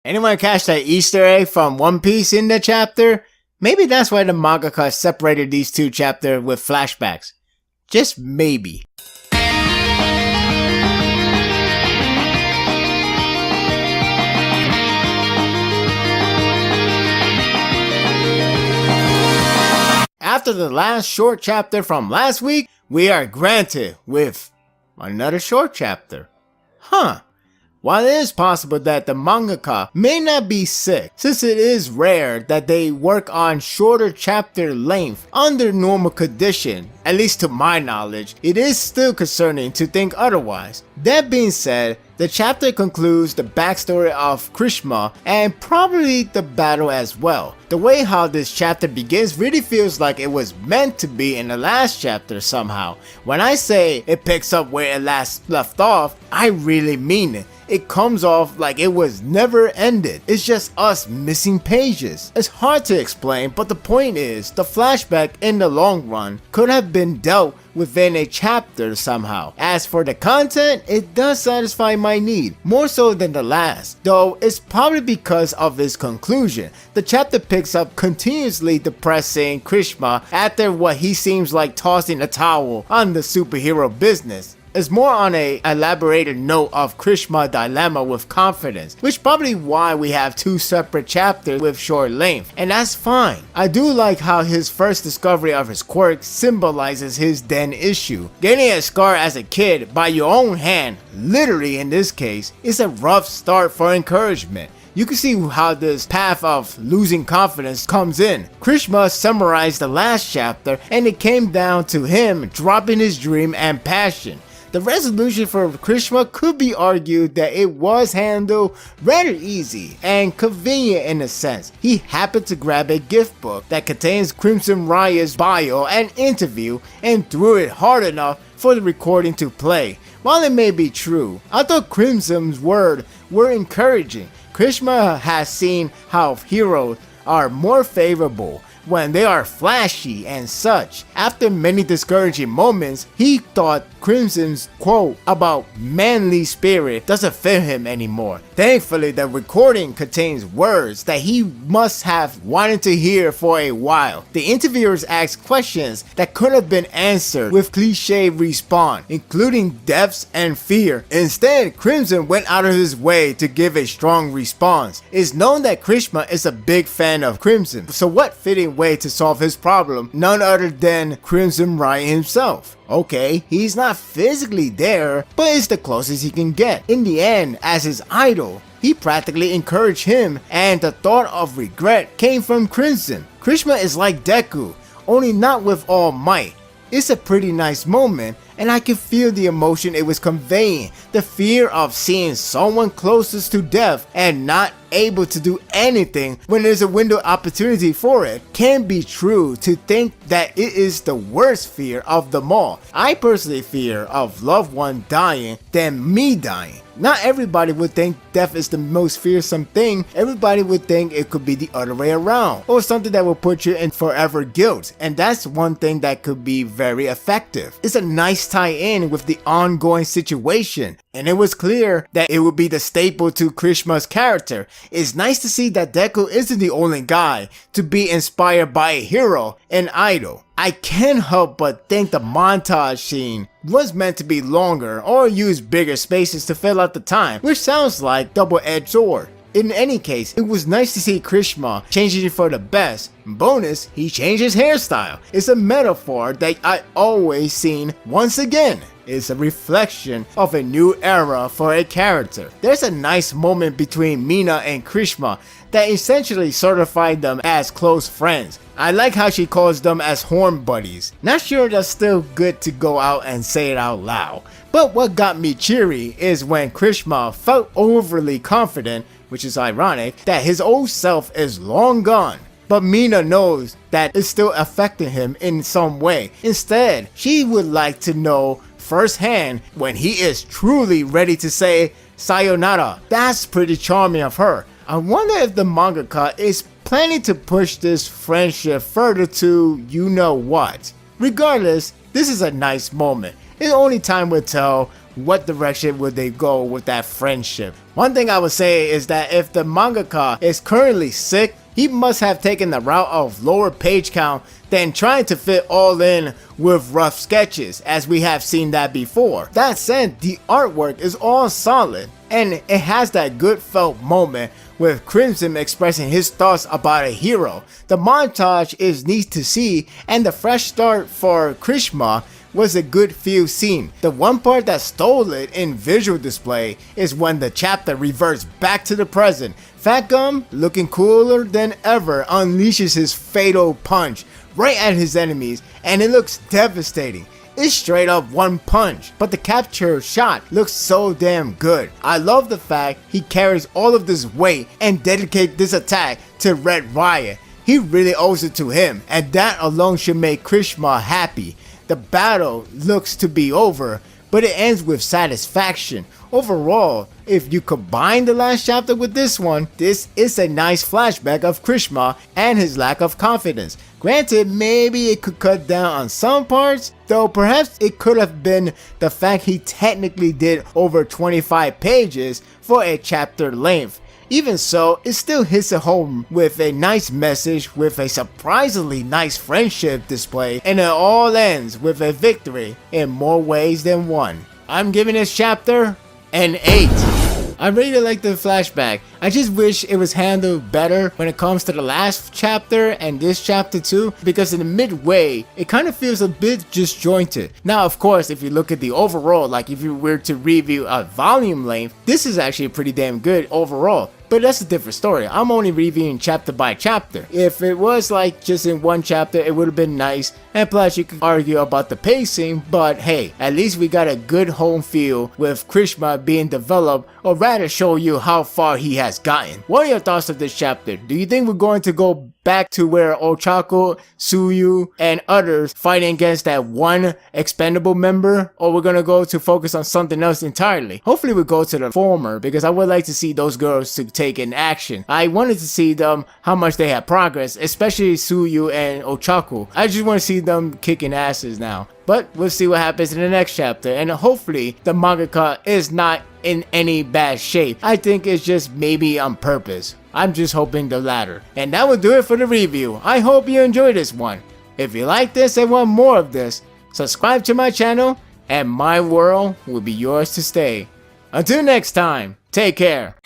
Anyone catch that Easter egg from One Piece in the chapter? Maybe that's why the mangaka separated these two chapters with flashbacks. Just maybe. After the last short chapter from last week, we are granted with another short chapter. While it is possible that the mangaka may not be sick, since it is rare that they work on shorter chapter length under normal condition, at least to my knowledge, it is still concerning to think otherwise. That being said, the chapter concludes the backstory of Krishna and probably the battle as well. The way how this chapter begins really feels like it was meant to be in the last chapter somehow. When I say it picks up where it last left off, I really mean it. It comes off like it was never ended. It's just us missing pages. It's hard to explain, but the point is, the flashback in the long run could have been dealt within a chapter somehow. As for the content, it does satisfy my need, more so than the last, though it's probably because of its conclusion. The chapter picks up continuously depressing Krishna after what he seems like tossing a towel on the superhero business. It's more on a elaborated note of Krishna's dilemma with confidence, which probably why we have two separate chapters with short length, and that's fine. I do like how his first discovery of his quirk symbolizes his then issue. Getting a scar as a kid by your own hand, literally in this case, is a rough start for encouragement. You can see how this path of losing confidence comes in. Krishna summarized the last chapter, and it came down to him dropping his dream and passion. The resolution for Krishna could be argued that it was handled rather easy and convenient in a sense. He happened to grab a gift book that contains Crimson Riot's bio and interview and threw it hard enough for the recording to play. While it may be true, I thought Crimson's words were encouraging. Krishna has seen how heroes are more favorable when they are flashy and such. After many discouraging moments, he thought Crimson's quote about manly spirit doesn't fit him anymore. Thankfully, the recording contains words that he must have wanted to hear for a while. The interviewers asked questions that could have been answered with cliche response, including depths and fear. Instead, Crimson went out of his way to give a strong response. It's known that Krishna is a big fan of Crimson, so what fitting way to solve his problem none other than Crimson Riot himself. Okay, he's not physically there, but it's the closest he can get. In the end, as his idol, he practically encouraged him, and the thought of regret came from Crimson. Krishna is like Deku, only not with all might. It's a pretty nice moment, and I can feel the emotion it was conveying. The fear of seeing someone closest to death and not able to do anything when there's a window opportunity for it can be true. To think that it is the worst fear of them all. I personally fear of loved one dying than me dying. Not everybody would think death is the most fearsome thing. Everybody would think it could be the other way around, or something that will put you in forever guilt, and that's one thing that could be very effective. It's a nice tie-in with the ongoing situation, and it was clear that it would be the staple to Krishna's character. It's nice to see that Deku isn't the only guy to be inspired by a hero and idol. I can't help but think the montage scene was meant to be longer or use bigger spaces to fill out the time, which sounds like double-edged sword. In any case, it was nice to see Krishna changing it for the best. Bonus, he changed his hairstyle. It's a metaphor that I always seen once again. It's a reflection of a new era for a character. There's a nice moment between Mina and Krishna that essentially certified them as close friends. I like how she calls them as horn buddies. Not sure that's still good to go out and say it out loud. But what got me cheery is when Krishna felt overly confident, which is ironic, that his old self is long gone. But Mina knows that it's still affecting him in some way. Instead, she would like to know firsthand when he is truly ready to say sayonara. That's pretty charming of her. I wonder if the mangaka is planning to push this friendship further to you know what. Regardless, this is a nice moment. Only time will tell what direction would they go with that friendship. One thing I would say is that if the mangaka is currently sick, he must have taken the route of lower page count than trying to fit all in with rough sketches, as we have seen that before. That said, the artwork is all solid, and it has that good felt moment with Crimson expressing his thoughts about a hero. The montage is neat to see, and the fresh start for Krishma was a good feel scene. The one part that stole it in visual display is when the chapter reverts back to the present. Fat Gum, looking cooler than ever, unleashes his fatal punch right at his enemies, and it looks devastating. It's straight up one punch, but the capture shot looks so damn good. I love the fact he carries all of this weight and dedicates this attack to Red Riot. He really owes it to him, and that alone should make Krishma happy. The battle looks to be over, but it ends with satisfaction. Overall, if you combine the last chapter with this one, this is a nice flashback of Krishma and his lack of confidence. Granted, maybe it could cut down on some parts, though perhaps it could have been the fact he technically did over 25 pages for a chapter length. Even so, it still hits it home with a nice message, with a surprisingly nice friendship display, and it all ends with a victory in more ways than one. I'm giving this chapter an 8. I really like the flashback. I just wish it was handled better when it comes to the last chapter and this chapter too, because in the midway, it kind of feels a bit disjointed. Now, of course, if you look at the overall, like if you were to review a volume length, this is actually pretty damn good overall. But that's a different story. I'm only reviewing chapter by chapter. If it was like just in one chapter, it would have been nice. And plus you could argue about the pacing, but hey, at least we got a good home feel with Krishma being developed, or rather show you how far he has gotten. What are your thoughts of this chapter? Do you think we're going to go back to where Ochako, Tsuyu, and others fighting against that one expendable member, or we're gonna go to focus on something else entirely? Hopefully we go to the former, because I would like to see those girls to take in action. I wanted to see them, how much they have progress, especially Tsuyu and Ochako. I just want to see them kicking asses now. But we'll see what happens in the next chapter, and hopefully the mangaka is not in any bad shape. I think it's just maybe on purpose. I'm just hoping the latter. And that will do it for the review. I hope you enjoyed this one. If you like this and want more of this, subscribe to my channel and my world will be yours to stay. Until next time, take care.